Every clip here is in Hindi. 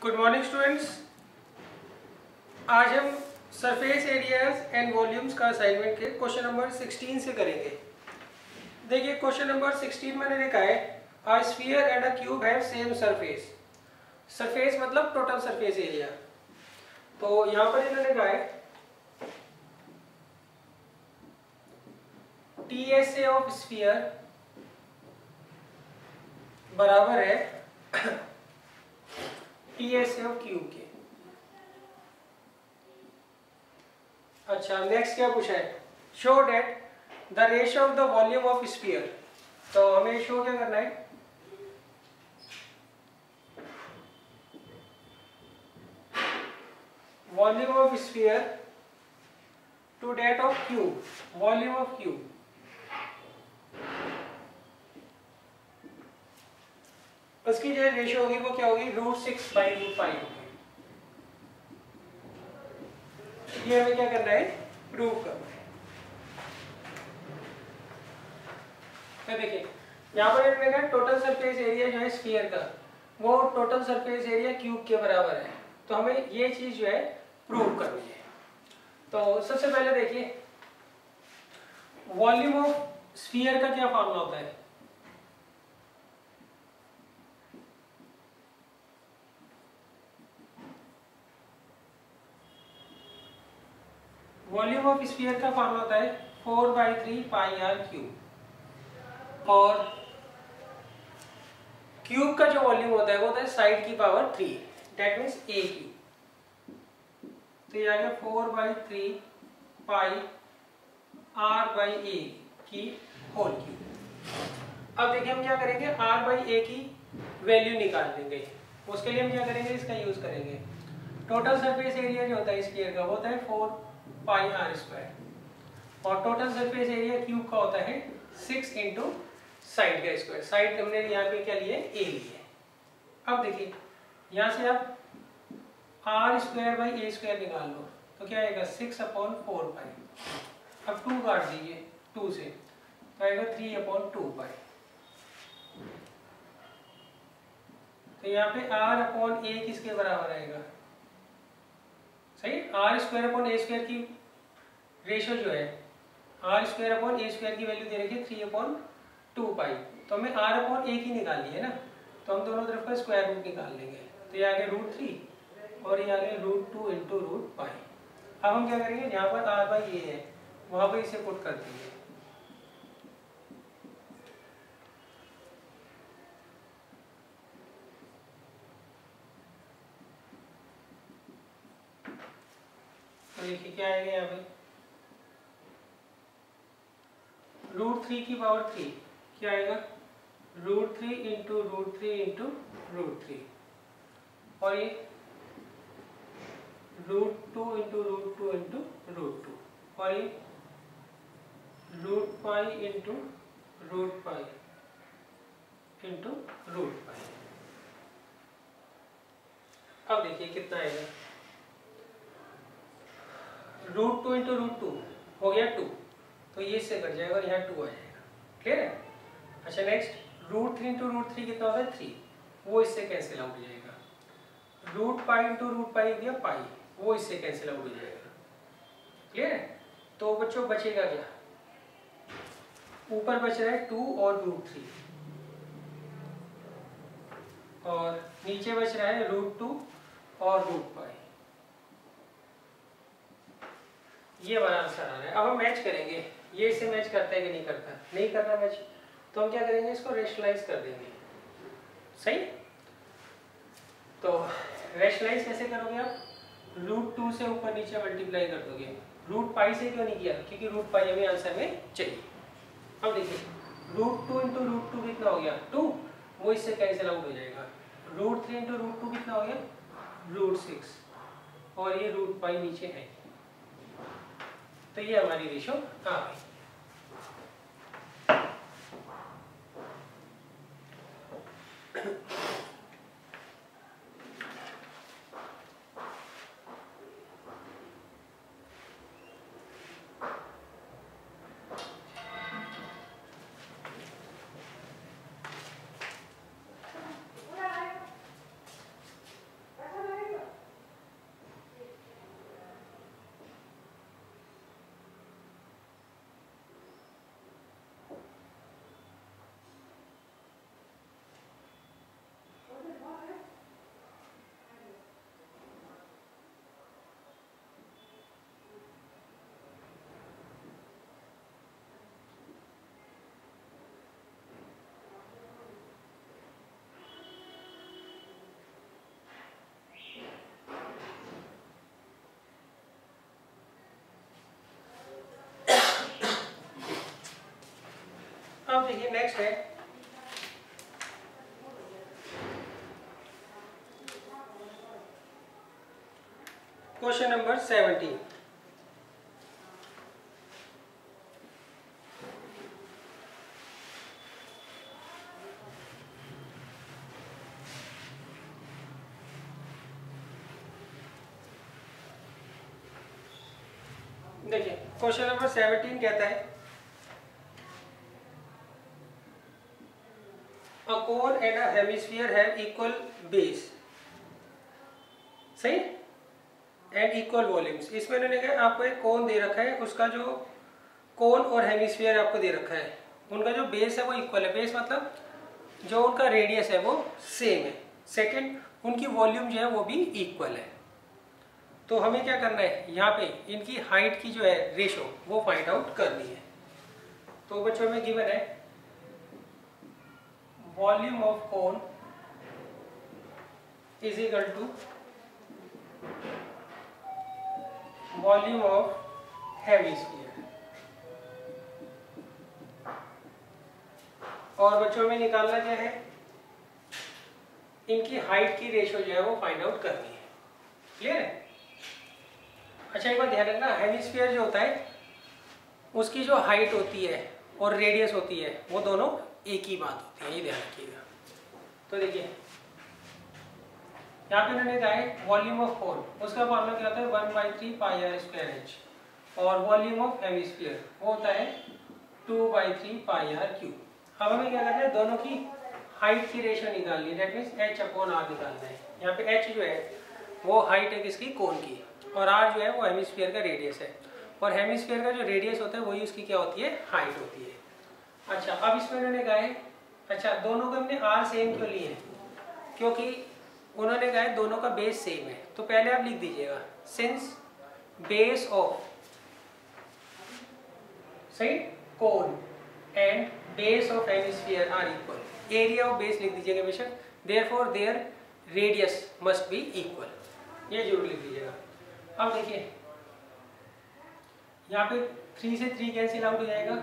Good morning students. आज हम सरफेस एरियाज एंड वॉल्यूम्स का असाइनमेंट के क्वेश्चन नंबर 16 से करेंगे। देखिए क्वेश्चन नंबर 16 मैंने लिखा है a sphere and a cube have same surface. Surface मतलब टोटल सरफेस एरिया। तो यहाँ पर इन्होंने लिखा है TSA ऑफ स्फीयर बराबर है TSA ऑफ क्यूब के। अच्छा, नेक्स्ट क्या पूछा है? Show that the ratio of the volume of sphere. तो हमें शो क्या करना है? Volume of sphere to that of cube. Volume of cube उसकी जो रेशियो होगी वो क्या होगी? √6/√5 होगी। ये हमें क्या करना है? प्रूव करना है। तो देखिए यहाँ पर इन्होंने कहा टोटल सरफेस एरिया जो है स्फीयर का वो टोटल सरफेस एरिया क्यूब के बराबर है। तो हमें ये चीज जो है प्रूव करनी है। तो सबसे पहले देखिए वॉल्यूम ऑफ स्फीयर का क्या फॉर्मूला होता है? वॉल्यूम ऑफ स्फीयर का फॉर्मूला होता है 4/3πr³ और क्यूब का जो वॉल्यूम होता है वो होता है साइड की पावर 3, दैट मीन्स a³। तो ये आ गया 4/3πr/a की होल क्यूब। अब देखिए हम क्या करेंगे, r/a की वैल्यू निकाल लेंगे। उसके लिए हम क्या करेंगे, इसका यूज करेंगे। टोटल सरफेस एरिया जो होता है स्फीयर का वो होता है 4πr² और टोटल सरफेस एरिया क्यूब का होता है 6 इंटू साइड का स्क्वायर। साइड हमने यहाँ पे क्या लिए? a लिए। अब देखिए यहाँ से आप r²/a² निकाल लो तो क्या आएगा? 6/4π। अब 2 काट दीजिए 2 से तो आएगा 3/2π। तो यहाँ पे r/a किसके बराबर आएगा? सही, r²/a² की रेशियो जो है r²/a² की वैल्यू दे रखी है 3/2π। तो हमें r/a की निकालनी है ना, तो हम दोनों तरफ का स्क्वायर रूट निकाल लेंगे। तो ये आ गया √3 और ये आ गया √2 इंटू √π। अब हम क्या करेंगे, जहाँ पर r/a है वहां पर इसे पुट कर देंगे। तो देखिए क्या आएगा यहाँ पे? √3 की पावर 3 क्या आएगा? √3 इंटू √3 इंटू √3 और ये √2 इंटू √2 इंटू √2 और ये √π इंटू √π इंटू √π। अब देखिए कितना आएगा? √2 इंटू √2 हो गया 2, तो ये इससे कट जाएगा और यहाँ 2 आ जाएगा। क्लियर है? अच्छा नेक्स्ट √3 इंटू √3 कितना होता है? 3, वो इससे कैंसिल आउट हो जाएगा। √π इंटू √π दिया पाई, वो इससे कैंसिल आउट हो जाएगा। क्लियर है? तो बच्चों बचेगा क्या? ऊपर बच रहा है 2 और √3 और नीचे बच रहा है √2 और √π। ये हमारा आंसर आ रहा है। अब हम मैच करेंगे, ये इसे मैच करता है कि नहीं करता? नहीं कर रहा मैच, तो हम क्या करेंगे, इसको रेशनलाइज कर देंगे। सही, तो रेशनलाइज कैसे करोगे आप? √2 से ऊपर नीचे मल्टीप्लाई कर दोगे। √π से क्यों नहीं किया? क्योंकि √π हमें आंसर में चाहिए। अब देखिए √2 इंटू √2 कितना हो गया? 2, वो इससे कैंसिल आउट हो जाएगा। √3 इंटू √2 कितना हो गया? √6 और ये √π नीचे है। तो ये हमारी रेशियो आ गई। अब देखिए नेक्स्ट है क्वेश्चन नंबर 17। देखिए क्वेश्चन नंबर 17 कहता है a cone and a hemisphere have equal base, सही, एंड इक्वल वॉल्यूम्स। इसमें उन्होंने कहा आपको एक कोन दे रखा है, उसका जो कोन और हेमिस्फीयर आपको दे रखा है, उनका जो बेस है वो इक्वल है। बेस मतलब जो उनका रेडियस है वो सेम है। सेकंड, उनकी वॉल्यूम जो है वो भी इक्वल है। तो हमें क्या करना है, यहाँ पे इनकी हाइट की जो है रेशो वो फाइंड आउट करनी है। तो बच्चों में गिवन है volume of cone is equal to volume of hemisphere, और बच्चों में निकालना क्या है, इनकी हाइट की रेशो जो है वो फाइंड आउट करनी है। क्लियर है? अच्छा एक बार ध्यान रखना, हेमिस्फीयर जो होता है उसकी जो हाइट होती है और रेडियस होती है वो दोनों एक ही बात होती है, ये ध्यान रखिएगा। तो देखिए यहाँ पे उन्होंने कहा है वॉल्यूम ऑफ कोन, उसका फॉर्मूला क्या होता है 1/3 पाई आर स्क्वायर एच, और वॉल्यूम ऑफ हेमिस्फीयर वो होता है 2/3 पाई आर क्यूब। अब हमें क्या करना है, दोनों की हाइट की रेशो निकालनी है, that means H upon R निकालना है। यहाँ पे एच जो है वो हाइट है किसकी, कोन की, और आर जो है वो हेमिस्फीयर का रेडियस है, और हेमिस्फीयर का जो रेडियस होता है वही उसकी क्या होती है, हाइट होती है। अच्छा अब इसमें उन्होंने कहा है, अच्छा दोनों को हमने आर सेम क्यों लिए, क्योंकि उन्होंने कहा है दोनों का बेस सेम है। तो पहले आप लिख दीजिएगा सिंस बेस ऑफ, सही, cone and base of hemisphere are equal, area of base लिख दीजिएगा बेशक, therefore their radius must be equal, ये जरूर लिख दीजिएगा। अब देखिए यहाँ पे 3 से 3 कैंसिल आउट हो जाएगा,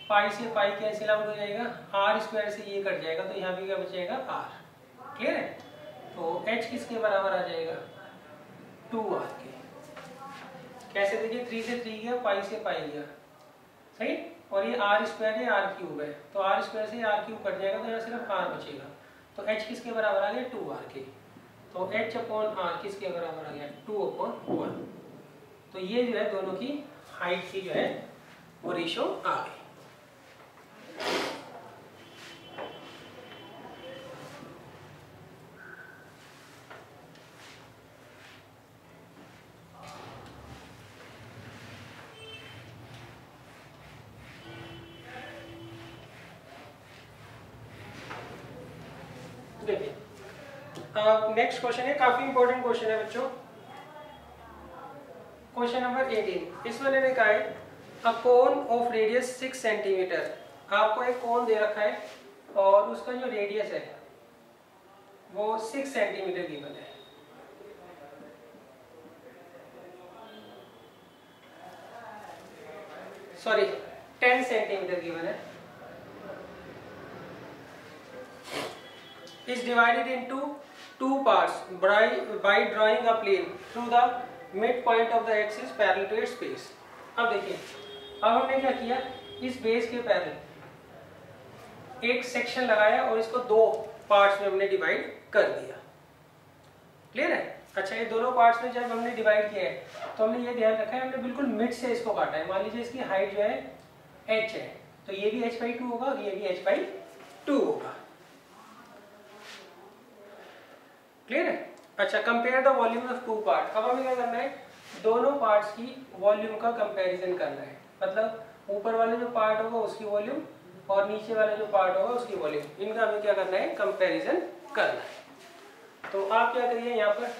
पाई से पाई कैंसिल आउट हो जाएगा, आर स्क्वायर से ये कट जाएगा, तो यहाँ पे क्या बचेगा, आर। क्लियर है? तो h किसके बराबर आ जाएगा, 2r के। कैसे देखिए, 3 से 3 गया, पाई से पाई गया, सही, और ये आर स्क्वायर है, आर क्यूब है, तो आर स्क्वायर से आर क्यूब कट जाएगा, तो यहाँ सिर्फ आर बचेगा। तो h किसके बराबर आ गया, 2r के। तो h अपॉन आर किसके बराबर आ गया, 2/1। तो ये जो है दोनों की हाइट की जो है वो रेशो आ गई। देखिए नेक्स्ट क्वेश्चन है, काफी इंपॉर्टेंट क्वेश्चन है बच्चों, क्वेश्चन नंबर 18। इसमें मैंने कहा है अ कोन ऑफ रेडियस 6 सेंटीमीटर, आपको एक कोन दे रखा है और उसका जो रेडियस है वो 6 सेंटीमीटर गिवन है। सॉरी 10 सेंटीमीटर गिवन है। is divided into two parts by drawing a plane through the midpoint of the axis parallel to its base। अब देखिए, अब हमने क्या किया, इस बेस के पैरेलल एक सेक्शन लगाया और इसको 2 पार्ट्स में हमने डिवाइड कर दिया। क्लियर है? अच्छा ये दोनों पार्ट्स में जब हमने डिवाइड किया है तो हमने ये ध्यान रखा है, हमने बिल्कुल मिड से इसको काटा है। मान लीजिए इसकी हाइट जो है h है, तो ये भी h/2 होगा और ये भी h/2 होगा। क्लियर है? अच्छा compare the volume of 2 part. अब हमें क्या करना है, दोनों पार्ट्स की वॉल्यूम का कंपैरिजन करना है, मतलब ऊपर वाले जो पार्ट होगा उसकी वॉल्यूम और नीचे वाला जो पार्ट होगा उसकी वॉल्यूम, इनका हमें क्या करना है, कंपैरिजन करना है। तो आप क्या करिए, यहाँ पर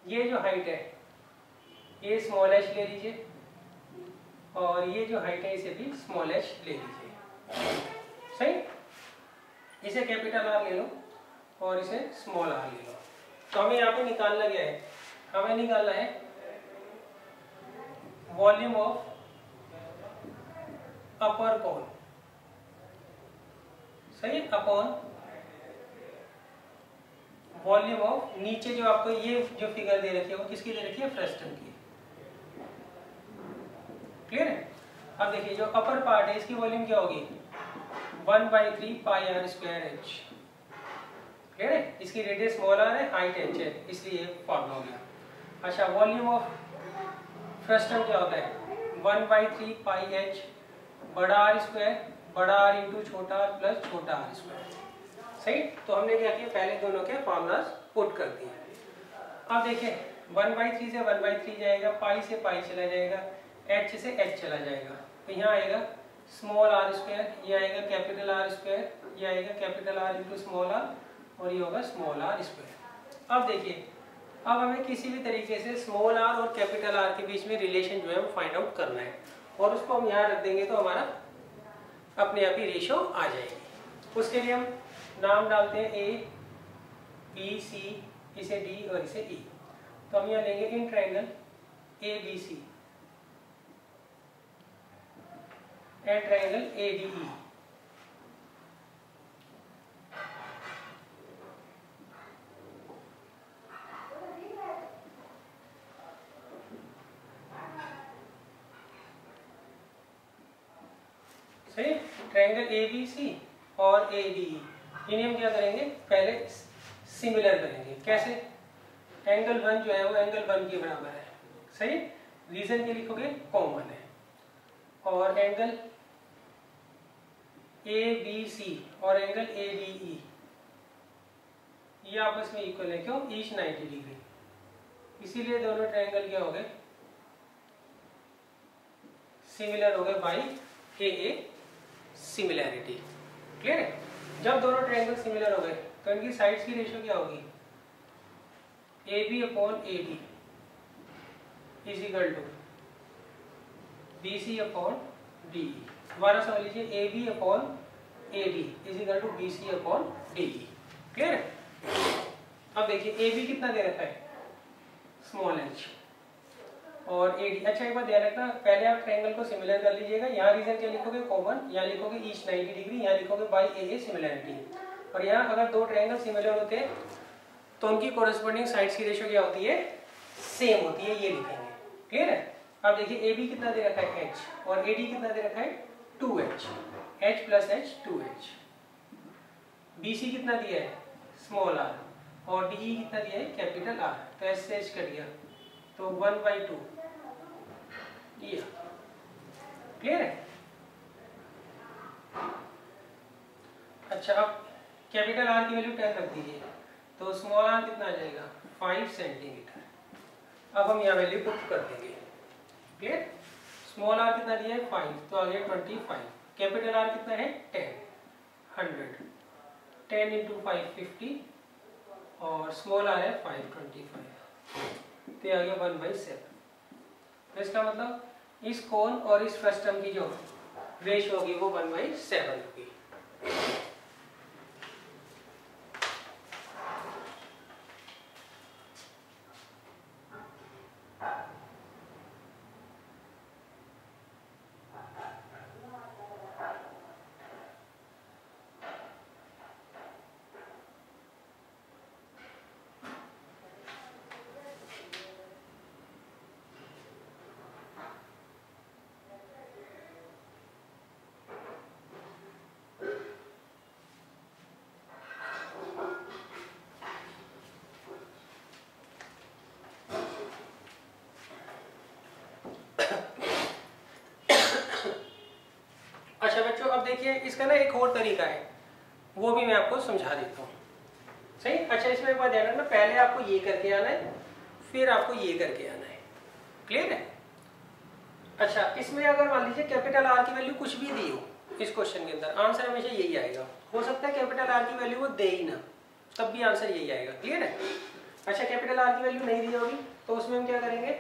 ये जो हाइट है ये स्मॉल h ले लीजिए और ये जो हाइट है इसे भी स्मॉल h ले लीजिए, सही। इसे कैपिटल R ले लो और इसे स्मॉल r ले लो। तो हमें यहाँ पे निकालना क्या है, हमें निकालना है वॉल्यूम ऑफ अपर कोन, सही, अपॉन वॉल्यूम ऑफ, नीचे जो आपको ये जो फिगर दे रखी है वो किसकी दे रखी है, फ्रस्टम की। क्लियर है। अब देखिए जो अपर पार्ट है इसकी वॉल्यूम क्या होगी, 1/3 pi R square H. Clear है। इसकी रेडियस स्मॉल आर है, हाइट एच है, इसलिए फॉर्मूला हो गया। अच्छा, वॉल्यूम ऑफ फ्रस्टम क्या होता है, 1/3 पाई एच बड़ा आर स्क्वायर, बड़ा आर इंटू छोटा आर प्लस छोटा आर स्क्वायर। सही। तो हमने क्या किया, पहले दोनों के फॉर्मूलाज पुट कर दिए। अब देखिए 1/3 से 1/3 जाएगा, पाई से पाई चला जाएगा, एच से एच चला जाएगा, तो यहाँ आएगा स्मॉल आर स्क्वायर, ये आएगा कैपिटल आर स्क्वायर, ये आएगा capital R into small R, और ये होगा स्मॉल आर स्क्वायर। अब देखिए, अब हमें किसी भी तरीके से स्मॉल आर और कैपिटल आर के बीच में रिलेशन जो है वो फाइंड आउट करना है, और उसको हम यहाँ रख देंगे तो हमारा अपने आप ही रेशो आ जाएगी। उसके लिए हम नाम डालते हैं ए बी सी, इसे डी और इसे ई। तो हम यहाँ लेंगे इन triangle A B C and triangle A D E. सही। ट्रायंगल ए बी सी और ए डी ई, इन्हें हम क्या करेंगे, पहले सिमिलर करेंगे। कैसे, एंगल 1 जो है वो एंगल 1 के बराबर है। सही। रीजन के लिखोगे कॉमन है, और एंगल ए बी सी और एंगल ए डी ई ये आपस में इक्वल है। क्यों, ईच 90 डिग्री, इसीलिए दोनों ट्रायंगल क्या हो गए, सिमिलर हो गए बाई ए सिमिलैरिटी। क्लियर है। जब दोनों ट्रायंगल सिमिलर हो गए तो इनकी साइड्स की रेशियो क्या होगी, A B upon A D is equal to B C upon D E. दोबारा समझ लीजिए, A B upon A D is equal to B C upon D E. Clear है। अब देखिए ए बी कितना दे रखा है, स्मॉल एच, और ए डी। अच्छा, एक बात ध्यान रखना, पहले आप ट्रायंगल को सिमिलर कर लीजिएगा। यहाँ रीजन क्या लिखोगे, कॉमन, यहाँ लिखोगे ईच 90 डिग्री, यहाँ लिखोगे बाई ए सिमिलैरिटी। और यहाँ अगर दो ट्रायंगल सिमिलर होते हैं तो उनकी कोरेस्पोंडिंग साइड्स की रेशियो क्या होती है, सेम होती है, ये लिखेंगे। क्लियर है। अब देखिए ए बी कितना दे रखा है, एच, और ए डी कितना दे रखा है, 2h, h plus h 2h। B C कितना दिया है, स्मॉल आर, और डी ई कितना दिया है, कैपिटल आर। तो एच से एच कट गया, तो 1/2 दिया। क्लियर है। अच्छा, अब कैपिटल आर की वैल्यू 10 रख दीजिए, तो स्मॉल आर कितना आ जाएगा, 5 सेंटीमीटर। अब हम यहाँ वैल्यू पुट कर देंगे। क्लियर। स्मॉल आर कितना दिया है, 5, तो आ गया 25। कैपिटल आर कितना है, 10, 100, 10 इंटू 5 50, और स्मॉल आर है 525, तो आ गया 1/7। तो इसका मतलब इस कोण और इस फ्रस्टम की जो रेशियो होगी वो 1/7 होगी। अच्छा बच्चों, अब देखिए इसका ना एक और तरीका है, वो भी मैं आपको समझा देता हूँ। सही। अच्छा, इसमें एक बात ध्यान रखना, पहले आपको ये करके आना है, फिर आपको ये करके आना है। क्लियर है। अच्छा, इसमें अगर मान लीजिए कैपिटल आर की वैल्यू कुछ भी दी हो इस क्वेश्चन के अंदर, आंसर हमेशा यही आएगा। हो सकता है कैपिटल आर की वैल्यू वो दे ही ना, तब भी आंसर यही आएगा। क्लियर है। अच्छा, कैपिटल आर की वैल्यू नहीं दी होगी तो उसमें हम क्या करेंगे,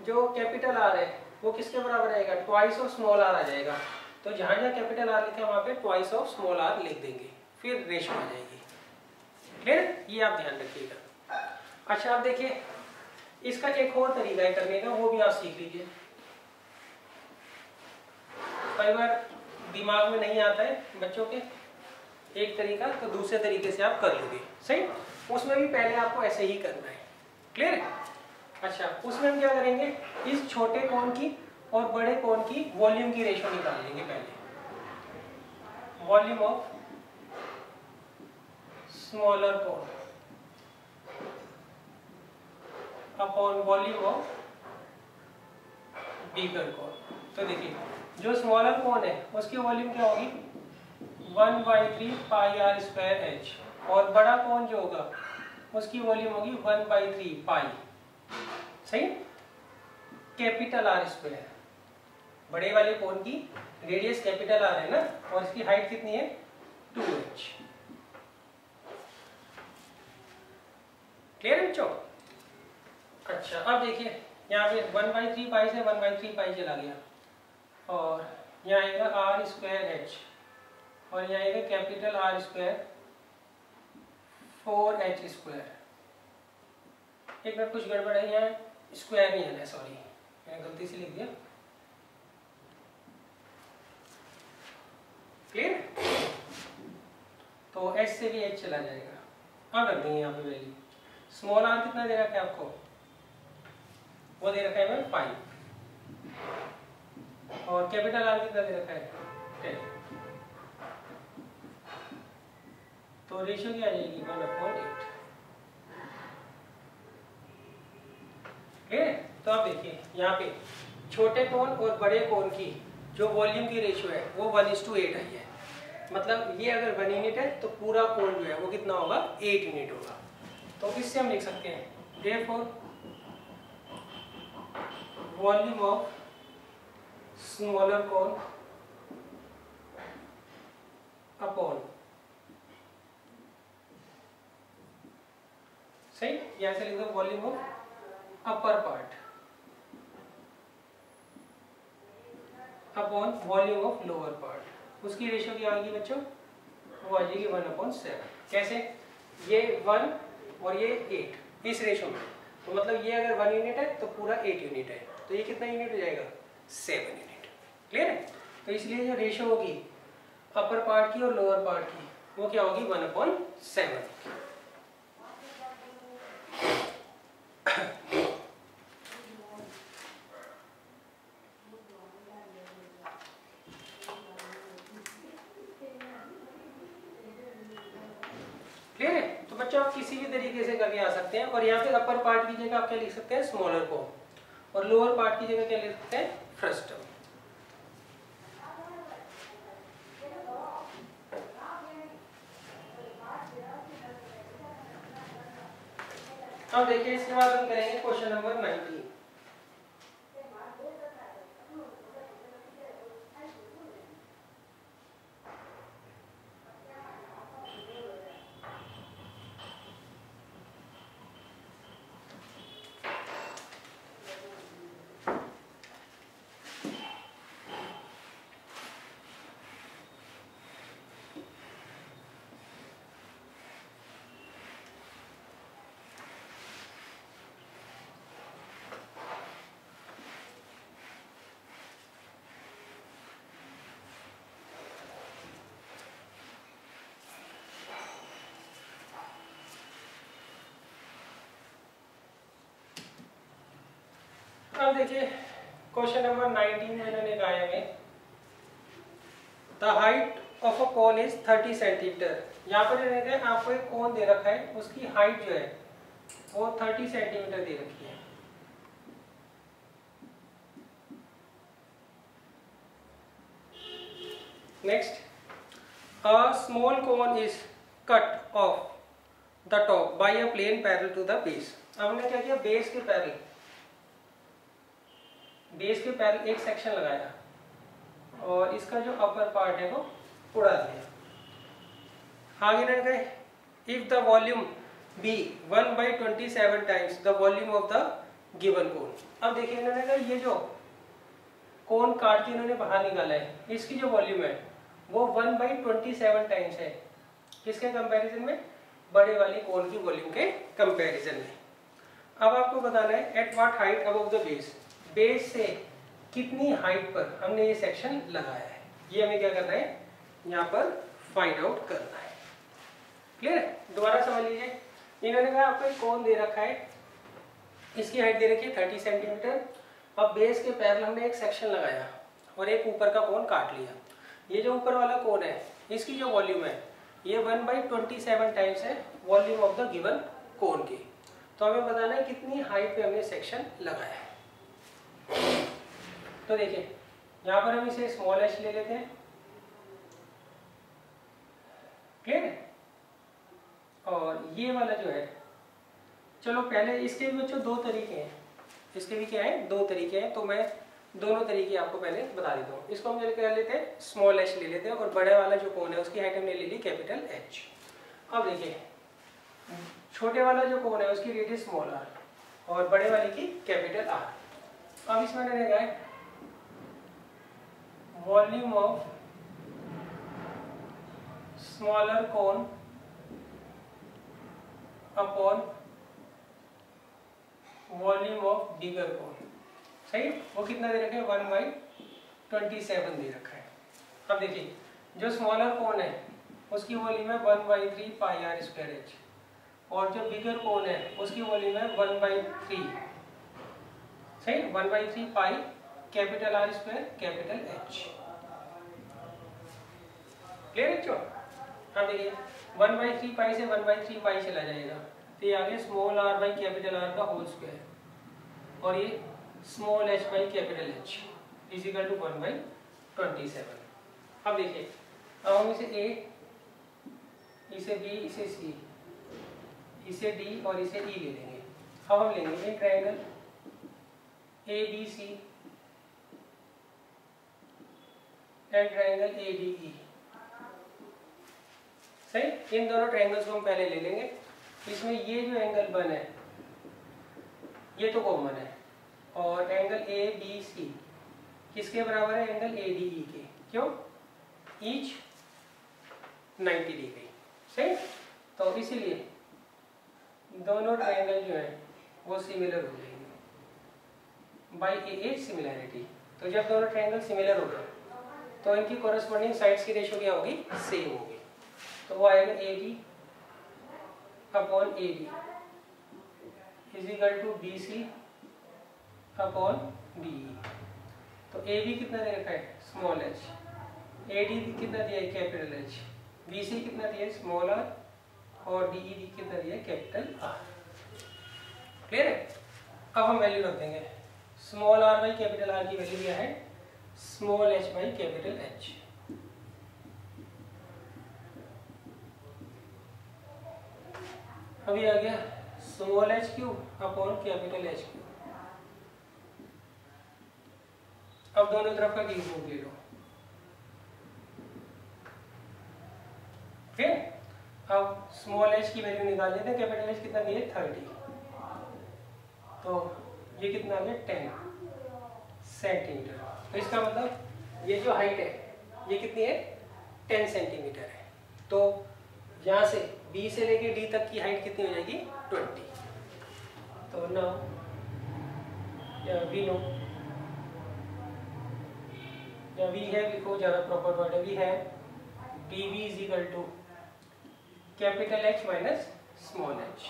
जो कैपिटल आर है वो किसके बराबर आएगा, ट्वाइस ऑफ स्मॉल आर आ जाएगा। तो जहां जहां कैपिटल आर लिखा है वहां पे ट्वाइस ऑफ स्मॉल आर लिख देंगे, फिर रेशियो आ जाएगी। क्लियर। ये आप ध्यान रखिएगा। अच्छा, आप देखिए इसका एक और तरीका है करने का, वो भी आप सीख लीजिए। कई बार दिमाग में नहीं आता है बच्चों के एक तरीका, तो दूसरे तरीके से आप कर लोगे। सही, उसमें भी पहले आपको ऐसे ही करना है। क्लियर है? अच्छा, उसमें हम क्या करेंगे, इस छोटे कोण की और बड़े कोण की वॉल्यूम की रेशो निकाल लेंगे पहले। वॉल्यूम ऑफ स्मॉलर कोण अपॉन वॉल्यूम ऑफ बिगर कोण। तो देखिए, जो स्मॉलर कोण है उसकी वॉल्यूम क्या होगी, 1/3 पाई आर स्क्वायर एच, और बड़ा कोण जो होगा उसकी वॉल्यूम होगी 1/3 पाई, सही, कैपिटल आर स्क्वायर। बड़े वाले कोण की रेडियस कैपिटल आर है ना, और इसकी हाइट कितनी है, 2h। क्लियर है बच्चों? अच्छा, अब देखिए यहाँ पे 1/3 पाई से 1/3 पाई चला गया, और यहाँ आएगा आर स्क्वायर एच, और यहाँ आएगा capital are square 4h square. एक मिनट, कुछ गड़बड़ है, यहाँ स्क्वायर नहीं है, सॉरी मैंने गलती से लिख दिया। क्लियर? तो h से भी h चला जाएगा। अब रख देंगे यहाँ पे वैल्यू। स्मॉल आर कितना दे रखा है आपको, वो दे रखा है मैं 5, और कैपिटल आर कितना दे रखा है 10। तो रेशियो क्या आ जाएगी, 1/8। तो आप देखिए यहाँ पे छोटे कोण और बड़े कोण की जो वॉल्यूम की रेशियो है वो 1:8 आई है। मतलब ये अगर 1 यूनिट है तो पूरा कोण जो है वो कितना होगा, 8 यूनिट होगा। तो इससे हम लिख सकते हैं देयरफॉर वॉल्यूम ऑफ स्मॉलर कोण अपॉन, सही, यहाँ से लिख दो volume of upper part upon volume of lower part. उसकी रेशियो क्या आएगी बच्चों, वो आ जाएगी 1/7। कैसे, ये 1 और ये 8 इस रेशियो में, तो मतलब ये अगर 1 यूनिट है तो पूरा 8 यूनिट है, तो ये कितना यूनिट हो जाएगा, 7 यूनिट। क्लियर है? तो इसलिए जो रेशियो होगी अपर पार्ट की और लोअर पार्ट की वो क्या होगी, 1/7। क्लियर है? तो बच्चों आप किसी भी तरीके से करके आ सकते हैं, और यहाँ पे अपर पार्ट की जगह आप क्या लिख सकते हैं, स्मॉलर कोण, और लोअर पार्ट की जगह क्या लिख सकते हैं, फ्रस्टम। अब देखिए इसके बाद हम करेंगे क्वेश्चन नंबर 19। अब देखिए क्वेश्चन नंबर 19 में इन्होंने कहा है the height of a cone is 30 centimetre. यहाँ पर इन्होंने आपको एक कोन दे रखा है, उसकी हाइट जो है वो 30 सेंटीमीटर दे रखी है। Next, a small cone is cut off the top by a plane parallel to the base. हमने क्या किया, बेस के पैरेलल एक सेक्शन लगाया और इसका जो अपर पार्ट है वो उड़ा दिया। आगे ना कहे if the volume be 1/27 times the volume of the given cone. अब देखिए इन्होंने कहा ये जो कोन काट के इन्होंने बाहर निकाला है, इसकी जो वॉल्यूम है वो 1/27 टाइम्स है। किसके कंपैरिजन में, बड़े वाली कोन की वॉल्यूम के कंपैरिजन में। अब आपको बताना है at what height above the base, base से कितनी हाइट पर हमने ये सेक्शन लगाया है। ये हमें क्या करना है यहाँ पर फाइंड आउट करना है। क्लियर है? दोबारा समझ लीजिए, इन्होंने कहा आपको एक कोन दे रखा है, इसकी हाइट दे रखी है 30 सेंटीमीटर। अब बेस के पैरेलल हमने एक सेक्शन लगाया और एक ऊपर का कोन काट लिया। ये जो ऊपर वाला कोन है इसकी जो वॉल्यूम है ये 1/27 टाइम्स है वॉल्यूम ऑफ द गिवन कोन की। तो हमें बताना है कितनी हाइट पे हमने सेक्शन लगाया है। तो देखिए यहाँ पर हम इसे स्मॉल एच ले लेते हैं। क्लियर है? और ये वाला जो है, चलो पहले इसके भी बच्चों दो तरीके हैं, इसके भी क्या है दो तरीके हैं, तो मैं दोनों तरीके आपको पहले बता देता हूँ। इसको हम क्या लेते हैं स्मॉल एच ले लेते हैं और बड़े वाला जो कोन है उसकी हाइट हमने ले ली कैपिटल एच। अब देखिए छोटे वाला जो कोन है उसकी रेडियस स्मॉल आर और बड़े वाले की कैपिटल आर। अब इसमें मैंने कहा है volume of smaller cone upon volume of bigger cone. सही, वो कितना दे रखा है 1/27 दे रखा है। अब देखिए जो स्मॉलर कोन है उसकी वॉल्यूम है 1/3 पाई आर स्क्वायर एच और जो बिगर कोन है उसकी वॉल्यूम है 1/3, सही 1/3 पाई capital are square capital H. Clear है? अब देखिए 1/3 पाई से 1/3 पाई चला जाएगा तो ये आ गया small R by capital R का होल स्क्वायर और ये small H by capital H is equal to 1/27। अब देखिए अब हम इसे ए, इसे बी, इसे सी, इसे डी और इसे ई ले लेंगे। अब हम लेंगे एक triangle A B C and triangle A D E. सही, इन दोनों ट्रायंगल्स को हम पहले ले लेंगे। इसमें ये जो एंगल बन है ये तो कॉमन है और एंगल ए बी सी किसके बराबर है एंगल ए डी ई के, क्यों ईच 90 डिग्री। सही, तो इसीलिए दोनों ट्रायंगल जो है वो सिमिलर हो जाएंगे बाई ए सिमिलैरिटी। तो जब दोनों ट्रायंगल सिमिलर हो गए तो इनकी कॉरेस्पॉन्डिंग साइड्स की रेशियो क्या होगी सेम होगी। तो वो आएगा A B upon A D is equal to B C upon D E. तो ए बी कितना दे रखा है स्मॉल एच, ए डी कितना दिया है कैपिटल एच, बी सी कितना दिया है स्मॉल आर और डी ई कितना दिया है कैपिटल आर। क्लियर है? अब हम वैल्यू रख देंगे small R by capital R की वैल्यू क्या है small H by capital H. अभी आ गया small H cube upon capital H cube. अब दोनों तरफ का क्यूब रूट ले लो। फिर अब स्मॉल एच की वैल्यू निकाल लेते हैं, कैपिटल एच कितना दिया 30 तो ये कितना आ गया 10 सेंटीमीटर। तो इसका मतलब ये जो हाइट है ये कितनी है 10 सेंटीमीटर है। तो यहाँ से B से लेके D तक की हाइट कितनी हो जाएगी 20। तो नाउ वी नो या वी है लिखो ज़्यादा प्रॉपर वर्ड है, वी है DV is equal to capital H minus small h।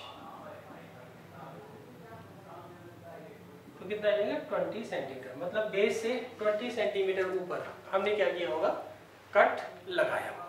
तो कितना आ जाएगा 20 सेंटीमीटर। मतलब बेस से 20 सेंटीमीटर ऊपर हमने क्या किया होगा कट लगाया होगा।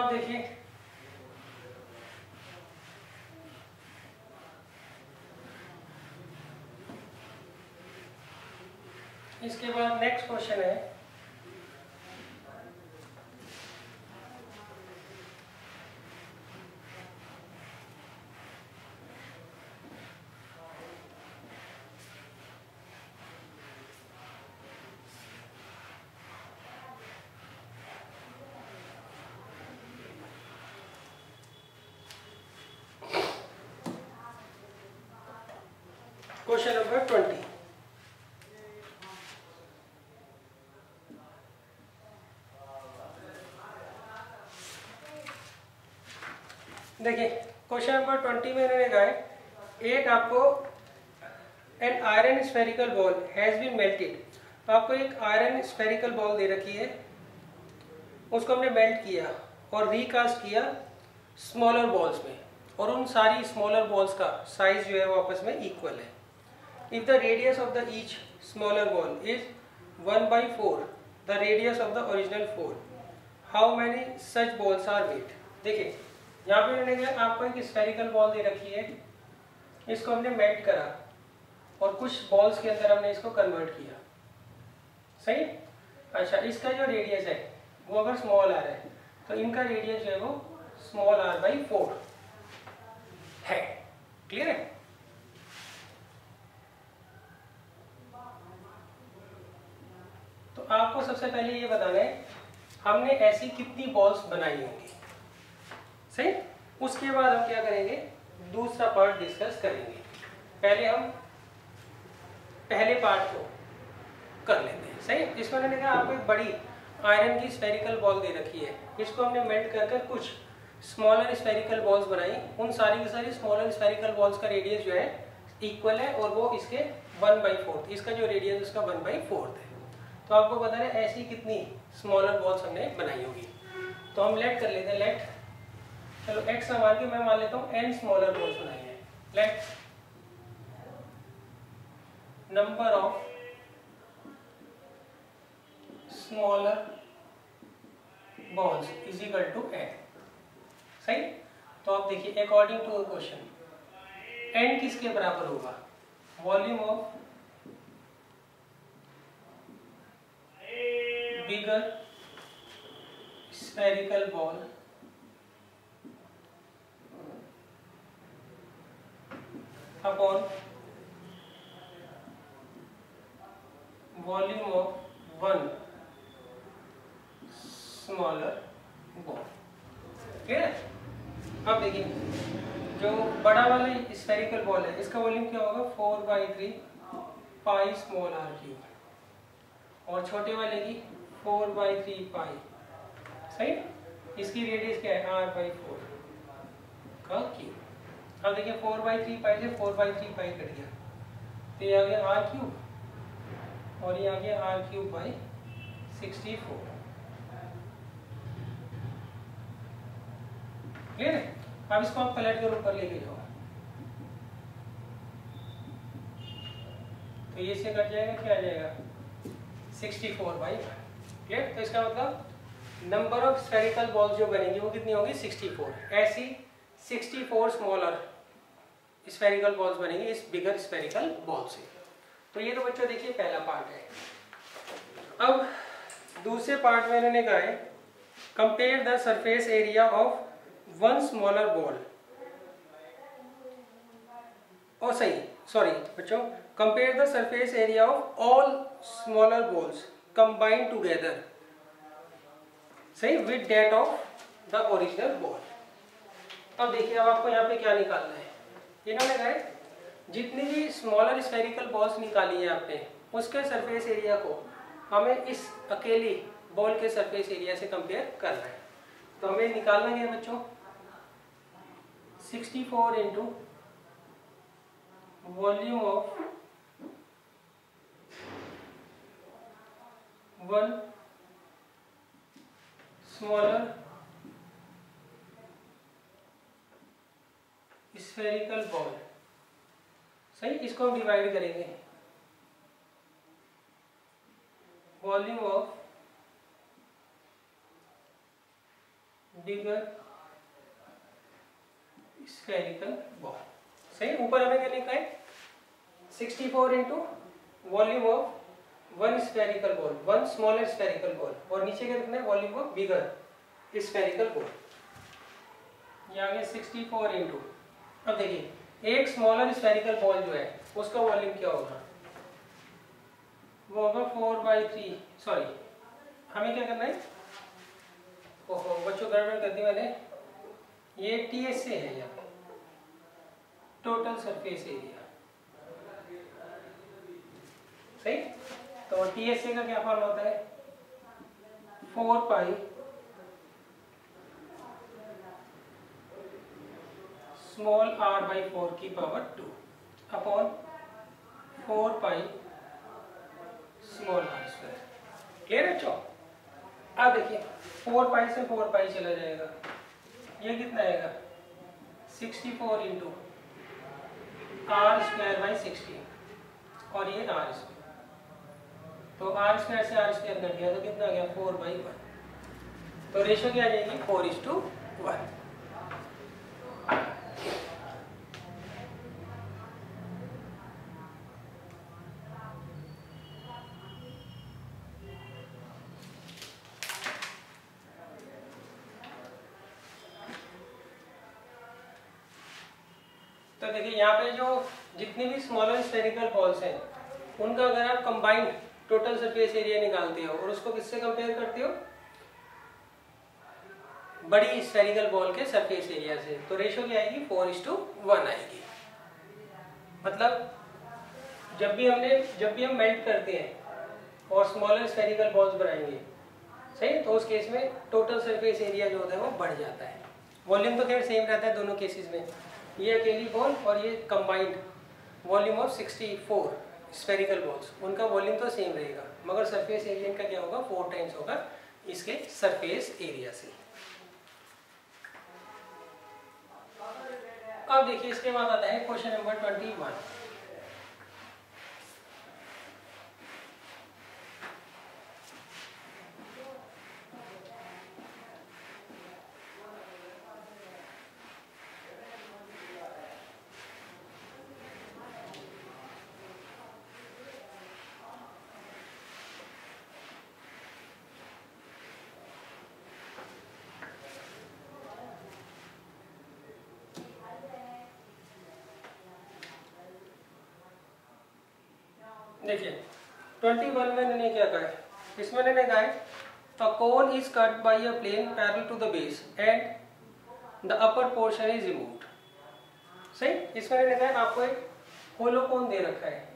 आप देखिए इसके बाद नेक्स्ट क्वेश्चन है क्वेश्चन नंबर 20। देखिए क्वेश्चन नंबर 20 में इन्होंने कहा है एक आपको an iron spherical ball has been melted. आपको एक आयरन स्फेरिकल बॉल दे रखी है, उसको हमने मेल्ट किया और रिकास्ट किया स्मॉलर बॉल्स में, और उन सारी स्मॉलर बॉल्स का साइज जो है वो आपस में इक्वल है। If the radius of the each smaller ball is 1/4 the radius of the original 4, how many such balls are made. देखिए यहाँ पे मैंने कहा आपको एक स्फेरिकल बॉल दे रखी है, इसको हमने मेल्ट करा और कुछ बॉल्स के अंदर हमने इसको कन्वर्ट किया, सही। अच्छा, इसका जो रेडियस है वो अगर स्मॉल आर है तो इनका रेडियस जो है वो स्मॉल r/4 है। क्लियर है? तो आपको सबसे पहले ये बताना है हमने ऐसी कितनी बॉल्स बनाई होंगी, सही। उसके बाद हम क्या करेंगे, दूसरा पार्ट डिस्कस करेंगे। पहले हम पहले पार्ट को कर लेते हैं, सही। इसमें मैंने कहा आपको एक बड़ी आयरन की स्फेरिकल बॉल दे रखी है, इसको हमने मेल्ट कर कुछ स्मॉलर स्फेरिकल बॉल्स बनाई। उन सारी की सारी स्मॉलर स्फेरिकल बॉल्स का रेडियस जो है इक्वल है और वो इसके 1/4, इसका जो रेडियस उसका 1/4 है। तो आपको बताना है ऐसी कितनी स्मॉलर बॉल्स हमने बनाई होगी। तो हम लेट कर लेते हैं, लेट, चलो x ना मान के मैं मान लेता हूँ n स्मॉलर बॉल्स बनाई है। Let number of smaller balls is equal to n, सही। तो आप देखिए अकॉर्डिंग टू क्वेश्चन n किसके बराबर होगा, volume of bigger spherical ball upon volume of one smaller ball. ठीक है? अब देखिए जो बड़ा वाला स्फेरिकल बॉल है इसका वॉल्यूम क्या होगा, 4/3 पाई स्मॉल r क्यूब, और छोटे वाले की 4/3 पाई, सही। इसकी रेडियस क्या है, r/4 का क्यूब। अब देखिए 4/3 पाई से 4/3 पाई कट गया तो ये आ गया r क्यूब और ये आ गया r³/64। क्लियर है? अब इसको आप पलट कर ऊपर लेके जाओ तो ये से कट जाएगा, क्या आ जाएगा 64/5। क्लियर? तो इसका मतलब नंबर ऑफ स्फेरिकल बॉल्स जो बनेंगी वो कितनी होगी, 64। ऐसी 64 स्मॉलर स्फेरिकल बॉल्स बनेंगे इस बिगर स्फेरिकल बॉल से। तो ये तो बच्चों देखिए पहला पार्ट है। अब दूसरे पार्ट में इन्होंने कहा है compare the surface area of one smaller ball, और सॉरी बच्चों, compare the surface area of all smaller balls combined together, सही, with that of the original ball. अब देखिए अब आपको यहाँ पे क्या निकालना है, इन्होंने कहा है जितनी भी स्मॉलर स्फेरिकल बॉल्स निकाली है आपने उसके सरफेस एरिया को हमें इस अकेली बॉल के सरफेस एरिया से कंपेयर करना है। तो हमें निकालना है बच्चों 64 into volume of one smaller spherical ball, सही। इसको हम डिवाइड करेंगे volume of bigger spherical ball. सही, ऊपर हमें क्या लिखा है 64 into volume of one spherical ball, one smaller spherical ball, और नीचे क्या लिखना है volume of bigger spherical ball. ये आ गया 64 इंटू, अब देखिए एक स्मॉलर स्फेरिकल बॉल जो है उसका वॉल्यूम क्या होगा, वो होगा 4/3, सॉरी हमें क्या करना है, ओहो बच्चों गड़बड़ कर दी मैंने, ये TSA है यहाँ, टोटल सरफेस एरिया। सही, तो TSA का क्या फॉर्म होता है 4 पाई स्मॉल r/4 की power 2 upon 4 pi small r²। Clear है बच्चों? अब देखिए 4 पाई से 4 पाई चला जाएगा, ये कितना आएगा 64 इंटू r²/16, और ये r², तो r² से r² कट गया तो कितना आ गया 4/1, तो रेशो क्या आ जाएगी 4:1। तो देखिए यहाँ पे जो जितनी भी स्मॉलर स्फेरिकल बॉल्स हैं उनका अगर आप कंबाइंड टोटल सरफेस एरिया निकालते हो और उसको किससे कंपेयर करते हो, बड़ी स्फेरिकल बॉल के सरफेस एरिया से, तो रेशो क्या आएगी 4:1 आएगी। मतलब जब भी हम मेल्ट करते हैं और स्मॉलर स्फेरिकल बॉल्स बनाएंगे, सही, तो उस केस में टोटल सरफेस एरिया जो होता है वो बढ़ जाता है। वॉल्यूम तो खैर सेम रहता है दोनों केसेस में, ये अकेली बॉल और ये combined volume of 64 spherical balls, उनका वॉल्यूम तो सेम रहेगा, मगर सरफेस एरिया का क्या होगा 4 टाइम्स होगा इसके सरफेस एरिया से। अब देखिए इसके बाद आता है क्वेश्चन नंबर 21। देखिए 21 में मैंने क्या कहा है, इसमें मैंने कहा है a cone is cut by a plane parallel to the base and the upper portion is removed। सही, इसमें मैंने कहा है आपको एक होलो कोन दे रखा है,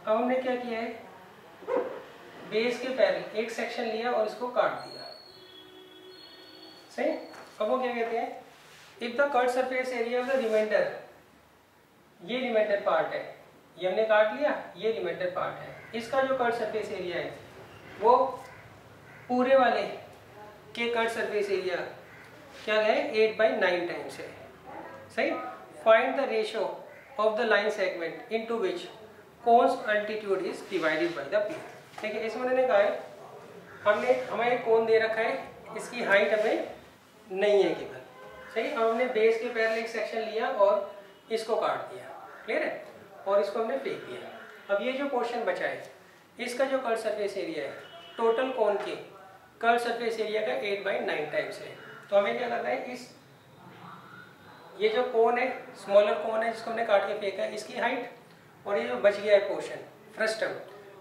अब हमने क्या किया है बेस के पैरेलल एक सेक्शन लिया और इसको काट दिया। सही, अब वो क्या कहते हैं if the cut surface area of the remainder, ये रिमाइंडर पार्ट है, ये हमने काट लिया, ये रिमाइंडर पार्ट है, इसका जो कट सरफेस एरिया है वो पूरे वाले के कट सरफेस एरिया क्या है 8/9 टाइम्स है। सही, find the ratio of the line segment into which cone's altitude is divided by the plane. देखिए इसमें मैंने कहा है हमें एक कोन दे रखा है, इसकी हाइट हमें नहीं है गिवन। सही, अब हमने बेस के पैरेलल एक सेक्शन लिया और इसको काट दिया, क्लियर है, और इसको हमने फेंक दिया। अब ये जो पोर्शन बचा है इसका जो कर्व सरफेस एरिया है टोटल कोन के कर्व सरफेस एरिया का 8/9 टाइम्स है। तो हमें क्या करना है, इस ये जो कोन है स्मॉलर कोन है जिसको हमने काट के फेंका है, इसकी हाइट और ये जो बच गया है पोर्शन फ्रस्टम,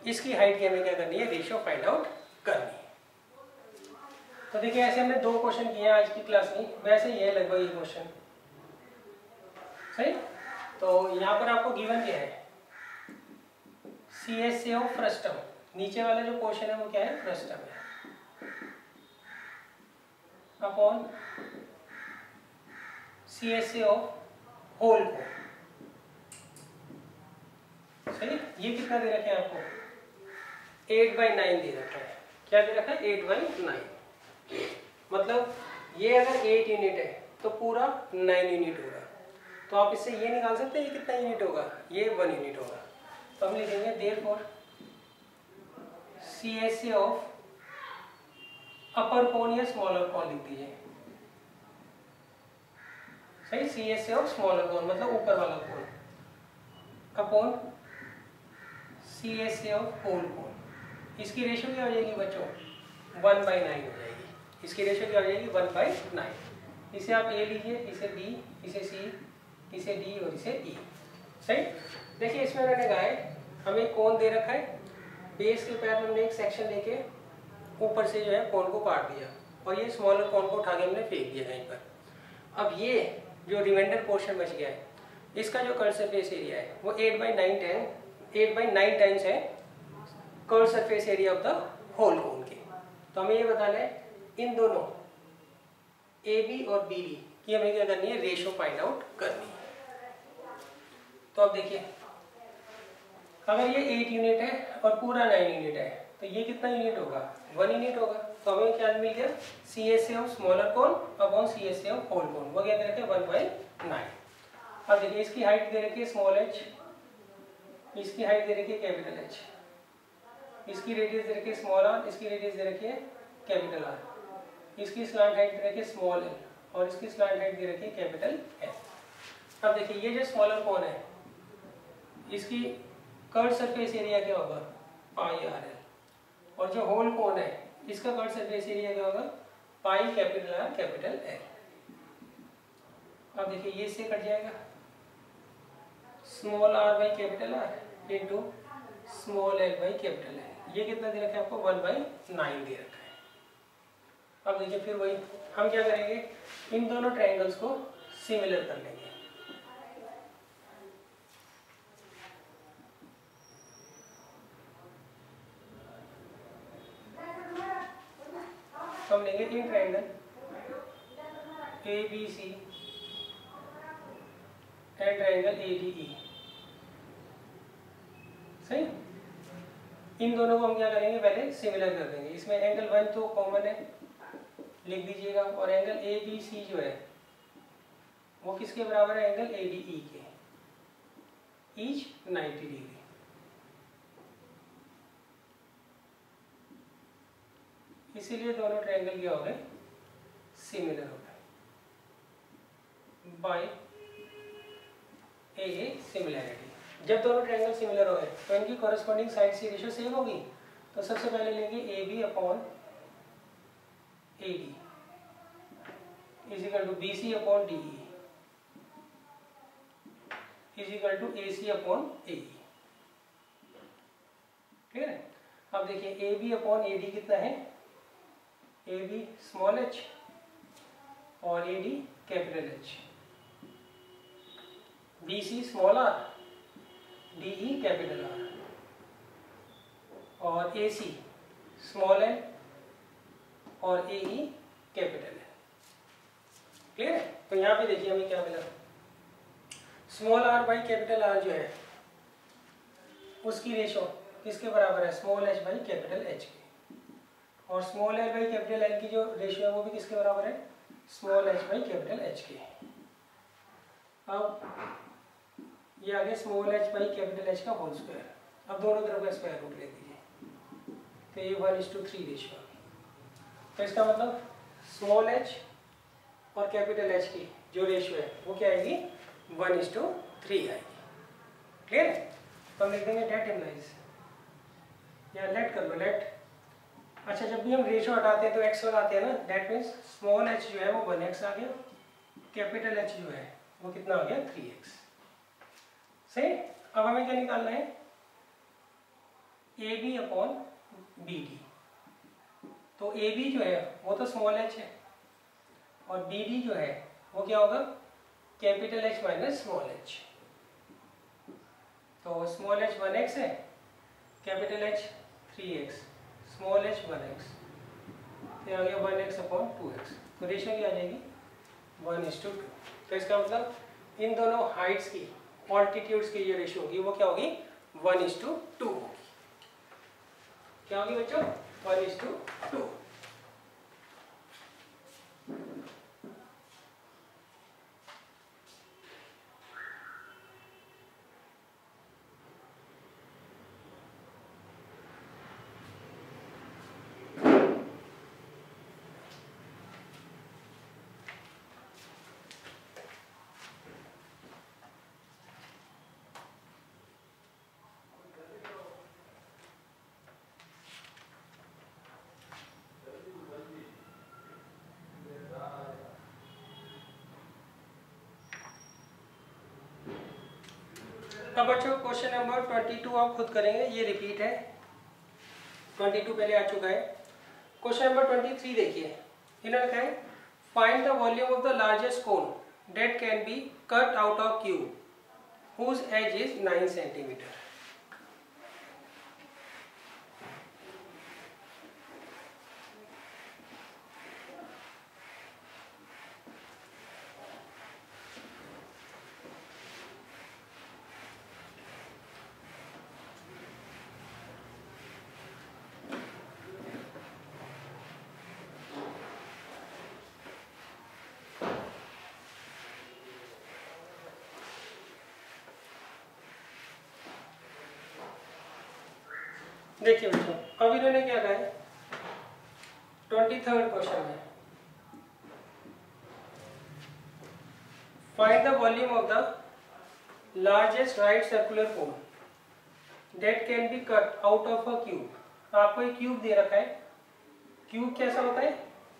इसकी हाइट की हमें क्या करनी है रेशियो फाइंड आउट करनी है। तो देखिए ऐसे हमने 2 क्वेश्चन किए हैं आज की क्लास में, वैसे ही है लगभग ये क्वेश्चन। सही, तो यहाँ पर आपको गिवन क्या है CSA ऑफ फ्रस्टम, नीचे वाला जो पोर्शन है वो क्या है फ्रस्टम है, अपॉन CSA ऑफ होल को। सही, ये कितना दे रखे हैं आपको 8/9 दे रखा है। क्या दे रखा है 8/9, मतलब ये अगर 8 यूनिट है तो पूरा 9 यूनिट होगा। तो आप इससे ये निकाल सकते हैं ये कितना यूनिट होगा, ये 1 यूनिट होगा। तो हम लिखेंगे therefore CSA of upper cone या स्मॉलर कोन लिख दीजिए, सही। C S A of smaller cone मतलब ऊपर वाला cone upon C S A of whole cone. इसकी रेशियो क्या हो जाएगी बच्चों, 1/9 हो जाएगी। इसकी रेशियो क्या हो जाएगी, 1/9। इसे आप ए लीजिए, इसे बी, इसे सी, इसे डी और इसे ई, सही। देखिए इसमें उन्होंने कहा है हमें कोन दे रखा है, बेस के पैर में हमने एक सेक्शन लेके ऊपर से जो है कोन को काट दिया और ये स्मॉलर कोन को उठा के हमने फेंक दिया कहीं पर। अब ये जो रिमाइंडर पोर्शन बच गया है इसका जो कर्व सरफेस एरिया है वो 8/9 टाइम्स है curve surface area of the whole cone के। तो हमें ये बताना है इन दोनों ए बी और बी डी की हमें क्या करनी है, रेशियो फाइंड आउट करनी है। तो अब देखिए अगर ये 8 यूनिट है और पूरा 9 यूनिट है तो ये कितना यूनिट होगा, 1 यूनिट होगा। तो हमें क्या मिल गया, C S A of smaller cone upon C S A of whole cone, वो क्या करते हैं 1/9। अब देखिए इसकी हाइट दे रखी है स्मॉल एच, इसकी हाइट दे रखी है कैपिटल एच, इसकी रेडियस दे रखी है स्मॉल आर, इसकी रेडियस दे रखी है कैपिटल आर, इसकी स्लांट हाइट दे रखी है स्मॉल एल और इसकी स्लांट हाइट दे रखी है कैपिटल एल। अब देखिए ये जो स्मॉलर कोन है इसकी कर्व सरफेस एरिया क्या होगा, पाई आर एल, और जो होल कोन है इसका कर्व सरफेस एरिया क्या होगा, pi capital R capital L. अब देखिए ये इससे कट जाएगा, small R by capital R into small L by capital L. ये कितना दे रखा है आपको, 1/9 दे रखा है। अब देखिए फिर वही हम क्या करेंगे, इन दोनों ट्रायंगल्स को सिमिलर कर लेंगे। हम लेंगे इन triangle A B C and triangle A D E, सही। इन दोनों को हम क्या करेंगे, पहले सिमिलर कर देंगे। इसमें एंगल 1 तो कॉमन है, लिख दीजिएगा, और एंगल ए बी सी जो है वो किसके बराबर है, एंगल ए डी ई के, ईच 90 डिग्री। इसीलिए दोनों ट्रायंगल क्या हो गए, सिमिलर हो गए बाय ए सिमिलैरिटी। जब दोनों ट्रायंगल सिमिलर हो गए तो इनकी कॉरेस्पॉन्डिंग साइड की रेशियो सेम होगी। तो सबसे पहले लेंगे A B upon A D is equal to B C upon D E is equal to A C upon A E, ठीक है। अब देखिए A B upon A D कितना है, ए बी स्मॉल एच और A D capital H, B C small R, D E capital R, और ए सी स्मॉल एल और ए ई कैपिटल एल, क्लियर है। तो यहाँ पे देखिए हमें क्या मिला, small R by capital R जो है उसकी रेशो किसके बराबर है, small H by capital H के, और small L by capital L की जो रेशियो है वो भी किसके बराबर है, small H by capital H के। अब ये आ गया small H by capital H का होल स्क्वायर। अब दोनों तरफ का स्क्वायर रूट ले दीजिए तो ये 1:3 रेशियो। तो इसका मतलब स्मॉल एच और कैपिटल एच की जो रेशियो है वो क्या आएगी, 1:3 आएगी, क्लियर है। तो हम लिख देंगे डेट इम्प्लाइज, या लेट कर लो, लेट। अच्छा जब भी हम रेशियो हटाते हैं तो x लगाते हैं ना, दैट मीन्स स्मॉल h जो है वो 1x आ गया, कैपिटल H जो है वो कितना आ गया 3x, सही। अब हमें क्या निकालना है, A B upon B D. तो ए बी जो है वो तो स्मॉल h है और बी डी जो है वो क्या होगा, capital H minus small h। तो स्मॉल h 1x है, capital H 3x, small h 1x, तो आ गया 1x अपॉन 2x। तो रेशियो क्या आ जाएगी 1:2। तो इसका मतलब इन दोनों हाइट्स की ऑल्टीट्यूड्स की जो रेशियो होगी वो क्या होगी 1:2 होगी। क्या होगी बच्चों 1:2। अब बच्चों क्वेश्चन नंबर 22 आप खुद करेंगे, ये रिपीट है, 22 पहले आ चुका है। क्वेश्चन नंबर 23 देखिए, इन्होंने कहा है find the volume of the largest cone that can be cut out of cube whose edge is 9 centimeter. देखिए बच्चों, अब इन्होंने क्या कहा है 23rd क्वेश्चन में, find the volume of the largest right circular cone that can be cut out of a cube. आपको एक क्यूब दे रखा है, क्यूब कैसा होता है,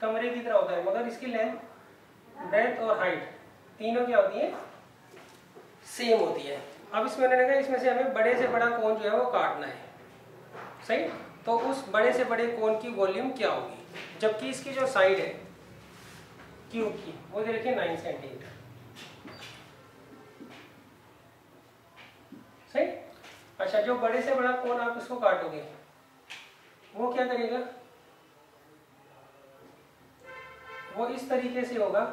कमरे की तरह होता है, मगर इसकी लेंथ, ब्रेथ और हाइट तीनों क्या होती है, सेम होती है। अब इसमें उन्होंने कहा इसमें से हमें बड़े से बड़ा कोन जो है वो काटना है, सही। तो उस बड़े से बड़े कोन की वॉल्यूम क्या होगी, जबकि इसकी जो साइड है क्यूब की वो देखिए 9 सेंटीमीटर, सही। अच्छा, जो बड़े से बड़ा कोन आप इसको काटोगे वो क्या करेगा, वो इस तरीके से होगा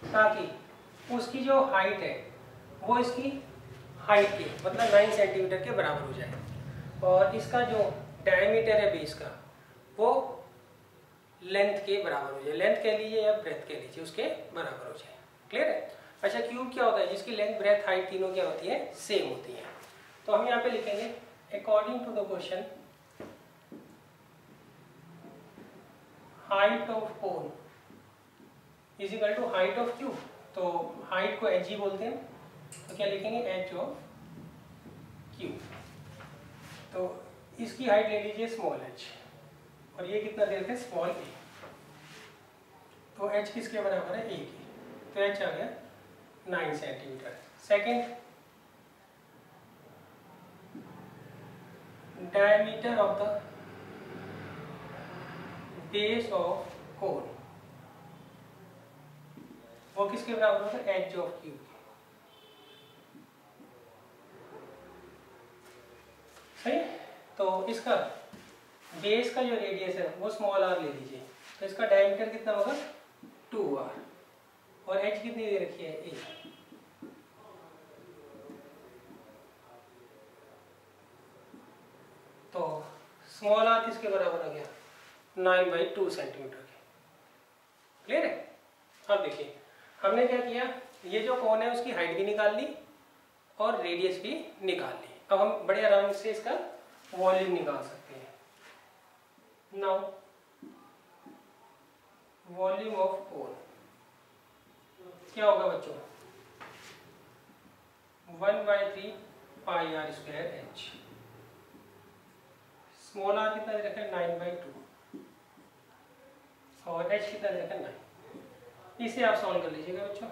ताकि उसकी जो हाइट है वो इसकी हाइट के मतलब 9 सेंटीमीटर के बराबर हो जाए, और इसका जो डायमीटर है बेस का वो लेंथ के बराबर हो जाए, लेंथ कह लीजिए या ब्रेथ कह लीजिए, उसके बराबर हो जाए। क्लियर है। अच्छा, क्यूब क्या होता है, जिसकी लेंथ, ब्रेथ, हाइट तीनों क्या होती है, सेम होती है। तो हम यहाँ पे लिखेंगे according to the question height of cone is equal to height of cube. तो हाइट को एच ही बोलते हैं, तो क्या लिखेंगे, एच ऑफ क्यूब। तो इसकी हाइट ले लीजिए स्मॉल एच, और ये कितना दे रखे हैं, स्मॉल ए। तो एच किसके बराबर है, ए की, तो एच आ गया 9 centimetre. Second, diameter of the base of cone वो किसके बराबर होता है, एच ऑफ क्यूब। सही। तो इसका बेस का जो रेडियस है वो स्मॉल आर ले लीजिए, तो इसका डायमीटर कितना होगा, 2r, और एच कितनी दे रखी है, ए। तो स्मॉल आर किसके बराबर आ गया, 9/2 सेंटीमीटर के। क्लियर है। अब देखिए हमने क्या किया, ये जो कोन है उसकी हाइट भी निकाल ली और रेडियस भी निकाल ली। अब हम बड़े आराम से इसका वॉल्यूम निकाल सकते हैं। नाउ वॉल्यूम ऑफ कोन क्या होगा बच्चों, 1/3 pi R square H. Small R कितना दे रखा है, 9/2, और एच कितना दे रखा है, 9। इसे आप सॉल्व कर लीजिएगा बच्चों।